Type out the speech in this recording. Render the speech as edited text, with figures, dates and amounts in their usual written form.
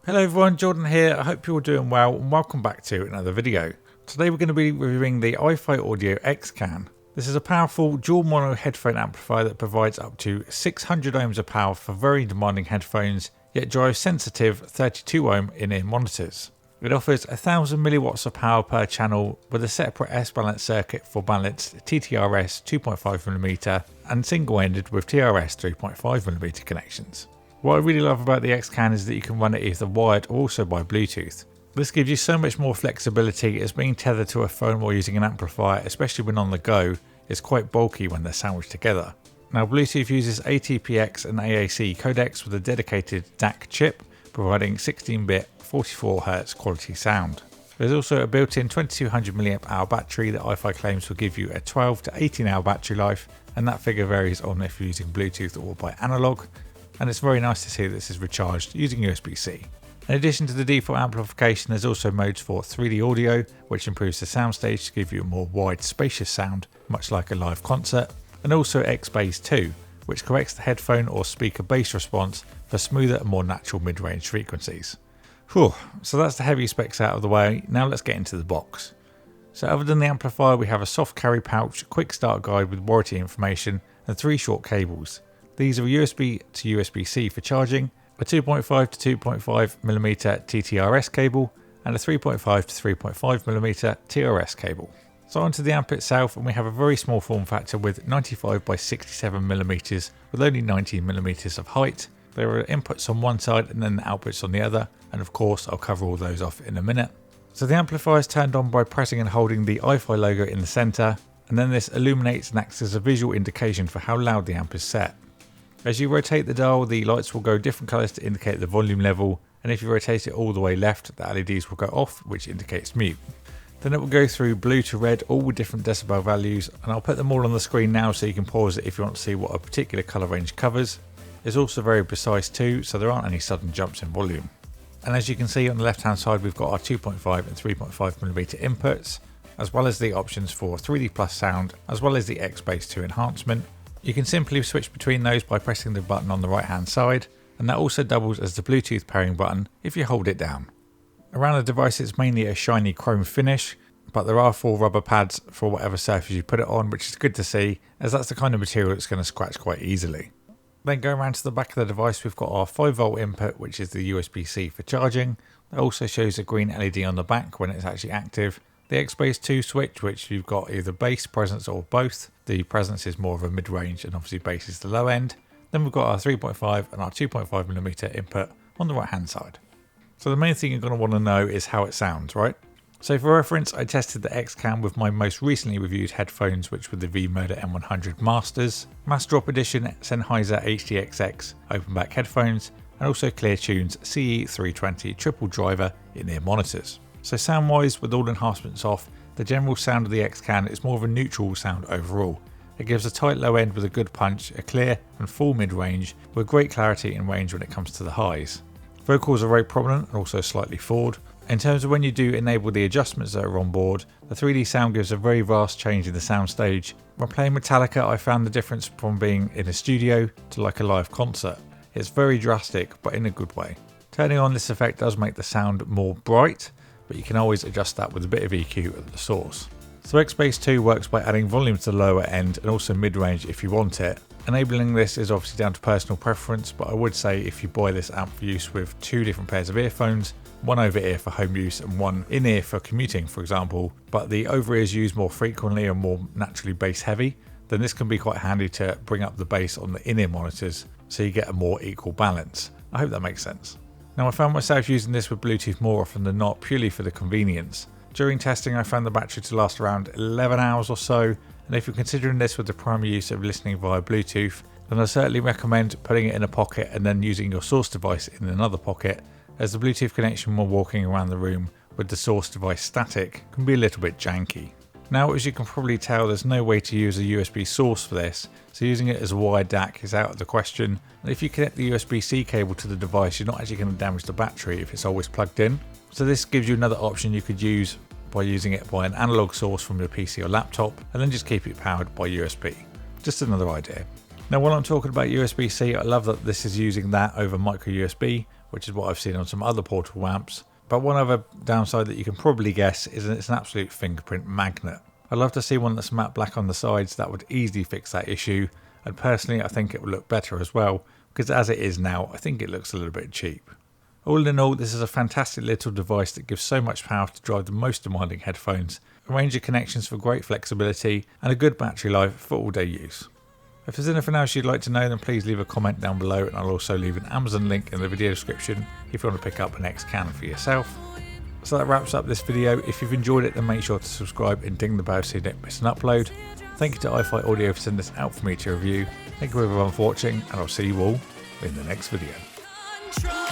Hello everyone, Jordan here. I hope you're all doing well and welcome back to another video. Today we're going to be reviewing the iFi Audio xCAN. This is a powerful dual mono headphone amplifier that provides up to 600 ohms of power for very demanding headphones, yet drives sensitive 32 ohm in-ear monitors. It offers 1000 milliwatts of power per channel with a separate S-balance circuit for balanced TTRS 2.5mm and single-ended with TRS 3.5mm connections. What I really love about the xCAN is that you can run it either wired or also by Bluetooth. This gives you so much more flexibility as being tethered to a phone while using an amplifier, especially when on the go, is quite bulky when they're sandwiched together. Now Bluetooth uses ATPX and AAC codecs with a dedicated DAC chip, providing 16-bit 44Hz quality sound. There's also a built-in 2200 mAh battery that iFi claims will give you a 12 to 18 hour battery life, and that figure varies on if you're using Bluetooth or by analog. And it's very nice to see that this is recharged using USBC. In addition to the default amplification, there's also modes for 3D audio, which improves the soundstage to give you a more wide, spacious sound, much like a live concert, and also xBass 2, which corrects the headphone or speaker bass response for smoother and more natural mid-range frequencies. Whew, so that's the heavy specs out of the way. Now let's get into the box. So other than the amplifier, we have a soft carry pouch, quick start guide with warranty information, and 3 short cables. These are USB to USB-C for charging, a 2.5 to 2.5mm TTRS cable, and a 3.5 to 3.5mm TRS cable. So onto the amp itself, and we have a very small form factor with 95 by 67mm with only 19mm of height. There are inputs on one side and then the outputs on the other, and of course I'll cover all those off in a minute. So the amplifier is turned on by pressing and holding the iFi logo in the centre, and then this illuminates and acts as a visual indication for how loud the amp is set. As you rotate the dial, the lights will go different colours to indicate the volume level, and if you rotate it all the way left, the LEDs will go off, which indicates mute. Then it will go through blue to red, all with different decibel values, and I'll put them all on the screen now so you can pause it if you want to see what a particular colour range covers. It's also very precise too, so there aren't any sudden jumps in volume. And as you can see on the left hand side, we've got our 2.5 and 3.5mm inputs, as well as the options for 3D Plus sound, as well as the xBass 2 enhancement. You can simply switch between those by pressing the button on the right hand side, and that also doubles as the Bluetooth pairing button if you hold it down. Around the device it's mainly a shiny chrome finish, but there are 4 rubber pads for whatever surface you put it on, which is good to see as that's the kind of material that's going to scratch quite easily. Then going around to the back of the device, we've got our 5V input, which is the USB-C for charging. That also shows a green LED on the back when it's actually active. The xBass 2 switch, which you've got either bass, presence or both. The presence is more of a mid-range and obviously bass is the low end. Then we've got our 3.5 and our 2.5mm input on the right hand side. So the main thing you're going to want to know is how it sounds, right? So for reference, I tested the xCAN with my most recently reviewed headphones, which were the V-Moda M100 Masters, Mass Drop Edition Sennheiser HDXX open back headphones, and also ClearTunes CE320 triple driver in-ear monitors. So sound wise, with all enhancements off, the general sound of the xCAN is more of a neutral sound overall. It gives a tight low end with a good punch, a clear and full mid-range with great clarity and range when it comes to the highs. Vocals are very prominent and also slightly forward. In terms of when you do enable the adjustments that are on board, the 3D sound gives a very vast change in the soundstage. When playing Metallica, I found the difference from being in a studio to like a live concert. It's very drastic, but in a good way. Turning on this effect does make the sound more bright, but you can always adjust that with a bit of EQ at the source. So xBass 2 works by adding volume to the lower end and also mid-range if you want it. Enabling this is obviously down to personal preference, but I would say if you buy this amp for use with 2 different pairs of earphones, one over ear for home use and one in ear for commuting, for example, but the over ear is used more frequently and more naturally bass heavy, then this can be quite handy to bring up the bass on the in ear monitors so you get a more equal balance. I hope that makes sense. Now I found myself using this with Bluetooth more often than not purely for the convenience. During testing I found the battery to last around 11 hours or so, and if you're considering this with the primary use of listening via Bluetooth, then I certainly recommend putting it in a pocket and then using your source device in another pocket, as the Bluetooth connection while walking around the room with the source device static can be a little bit janky. Now as you can probably tell, there's no way to use a USB source for this, so using it as a wired DAC is out of the question, and if you connect the USB-C cable to the device you're not actually going to damage the battery if it's always plugged in. So this gives you another option you could use by using it by an analog source from your PC or laptop and then just keep it powered by USB. Just another idea. Now while I'm talking about USB-C, I love that this is using that over micro USB, which is what I've seen on some other portable amps. But one other downside that you can probably guess is that it's an absolute fingerprint magnet. I'd love to see one that's matte black on the sides. That would easily fix that issue, and personally I think it would look better as well, because as it is now I think it looks a little bit cheap. All in all, this is a fantastic little device that gives so much power to drive the most demanding headphones, a range of connections for great flexibility, and a good battery life for all day use. If there's anything else you'd like to know, then please leave a comment down below, and I'll also leave an Amazon link in the video description if you want to pick up an xCAN for yourself. So that wraps up this video. If you've enjoyed it, then make sure to subscribe and ding the bell so you don't miss an upload. Thank you to iFi Audio for sending this out for me to review. Thank you everyone for watching, and I'll see you all in the next video.